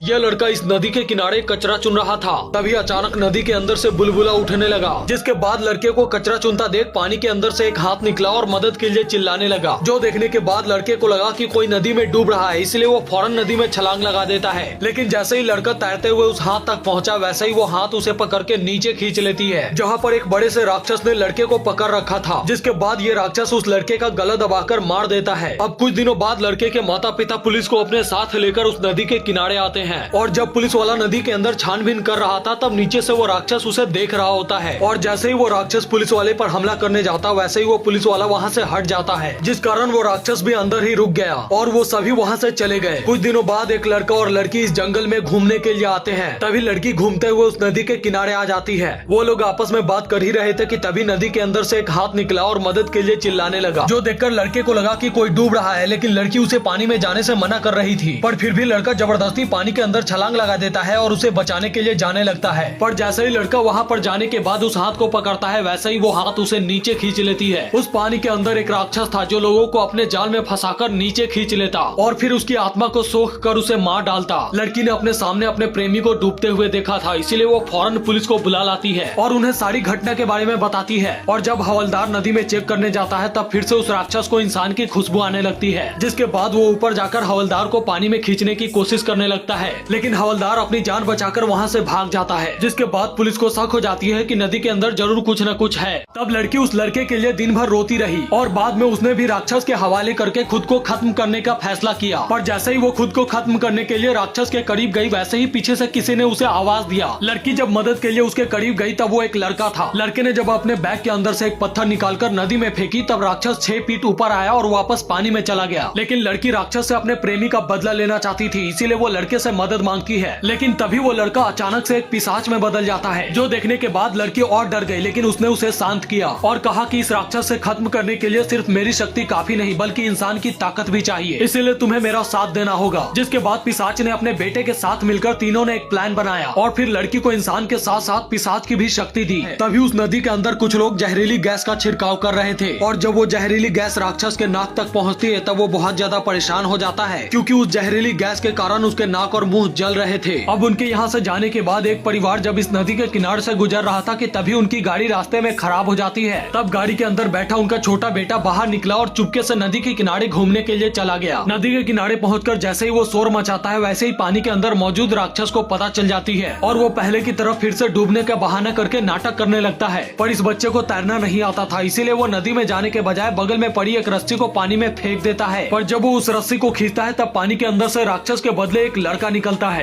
यह लड़का इस नदी के किनारे कचरा चुन रहा था। तभी अचानक नदी के अंदर से बुलबुला उठने लगा, जिसके बाद लड़के को कचरा चुनता देख पानी के अंदर से एक हाथ निकला और मदद के लिए चिल्लाने लगा। जो देखने के बाद लड़के को लगा कि कोई नदी में डूब रहा है, इसलिए वो फौरन नदी में छलांग लगा देता है। लेकिन जैसे ही लड़का तैरते हुए उस हाथ तक पहुंचा, वैसे ही वो हाथ उसे पकड़ के नीचे खींच लेती है, जहाँ पर एक बड़े से राक्षस ने लड़के को पकड़ रखा था। जिसके बाद ये राक्षस उस लड़के का गला दबाकर मार देता है। अब कुछ दिनों बाद लड़के के माता पिता पुलिस को अपने साथ लेकर उस नदी के किनारे आते हैं, और जब पुलिस वाला नदी के अंदर छानबीन कर रहा था, तब नीचे से वो राक्षस उसे देख रहा होता है। और जैसे ही वो राक्षस पुलिस वाले पर हमला करने जाता, वैसे ही वो पुलिस वाला वहाँ से हट जाता है, जिस कारण वो राक्षस भी अंदर ही रुक गया और वो सभी वहाँ से चले गए। कुछ दिनों बाद एक लड़का और लड़की इस जंगल में घूमने के लिए आते हैं। तभी लड़की घूमते हुए उस नदी के किनारे आ जाती है। वो लोग आपस में बात कर ही रहे थे कि तभी नदी के अंदर से एक हाथ निकला और मदद के लिए चिल्लाने लगा। जो देखकर लड़के को लगा कि कोई डूब रहा है, लेकिन लड़की उसे पानी में जाने से मना कर रही थी। पर फिर भी लड़का जबरदस्ती पानी के अंदर छलांग लगा देता है और उसे बचाने के लिए जाने लगता है। पर जैसे ही लड़का वहाँ पर जाने के बाद उस हाथ को पकड़ता है, वैसे ही वो हाथ उसे नीचे खींच लेती है। उस पानी के अंदर एक राक्षस था जो लोगों को अपने जाल में फंसाकर नीचे खींच लेता और फिर उसकी आत्मा को सोख कर उसे मार डालता। लड़की ने अपने सामने अपने प्रेमी को डूबते हुए देखा था, इसीलिए वो फौरन पुलिस को बुला लाती है और उन्हें सारी घटना के बारे में बताती है। और जब हवलदार नदी में चेक करने जाता है, तब फिर से उस राक्षस को इंसान की खुशबू आने लगती है, जिसके बाद वो ऊपर जाकर हवलदार को पानी में खींचने की कोशिश करने लगता है। लेकिन हवलदार अपनी जान बचाकर वहाँ से भाग जाता है, जिसके बाद पुलिस को शक हो जाती है कि नदी के अंदर जरूर कुछ न कुछ है। तब लड़की उस लड़के के लिए दिन भर रोती रही और बाद में उसने भी राक्षस के हवाले करके खुद को खत्म करने का फैसला किया। पर जैसे ही वो खुद को खत्म करने के लिए राक्षस के करीब गई, वैसे ही पीछे से किसी ने उसे आवाज दिया। लड़की जब मदद के लिए उसके करीब गई, तब वो एक लड़का था। लड़के ने जब अपने बैग के अंदर से एक पत्थर निकालकर नदी में फेंकी, तब राक्षस 6 फीट ऊपर आया और वापस पानी में चला गया। लेकिन लड़की राक्षस से अपने प्रेमी का बदला लेना चाहती थी, इसीलिए वो लड़के से मदद मांगती है। लेकिन तभी वो लड़का अचानक से एक पिशाच में बदल जाता है, जो देखने के बाद लड़की और डर गई। लेकिन उसने उसे शांत किया और कहा कि इस राक्षस से खत्म करने के लिए सिर्फ मेरी शक्ति काफी नहीं, बल्कि इंसान की ताकत भी चाहिए, इसीलिए तुम्हें मेरा साथ देना होगा। जिसके बाद पिशाच ने अपने बेटे के साथ मिलकर तीनों ने एक प्लान बनाया और फिर लड़की को इंसान के साथ साथ पिशाच की भी शक्ति दी। तभी उस नदी के अंदर कुछ लोग जहरीली गैस का छिड़काव कर रहे थे, और जब वो जहरीली गैस राक्षस के नाक तक पहुंचती है, तब वो बहुत ज्यादा परेशान हो जाता है, क्योंकि उस जहरीली गैस के कारण उसके नाक और मुंह जल रहे थे। अब उनके यहाँ से जाने के बाद एक परिवार जब इस नदी के किनारे से गुजर रहा था कि तभी उनकी गाड़ी रास्ते में खराब हो जाती है। तब गाड़ी के अंदर बैठा उनका छोटा बेटा बाहर निकला और चुपके से नदी के किनारे घूमने के लिए चला गया। नदी के किनारे पहुंचकर जैसे ही वो शोर मचाता है, वैसे ही पानी के अंदर मौजूद राक्षस को पता चल जाती है और वो पहले की तरफ फिर से डूबने का बहाना करके नाटक करने लगता है। पर इस बच्चे को तैरना नहीं आता था, इसीलिए वो नदी में जाने के बजाय बगल में पड़ी एक रस्सी को पानी में फेंक देता है। पर जब वो उस रस्सी को खींचता है, तब पानी के अंदर से राक्षस के बदले एक लड़का निकलता है।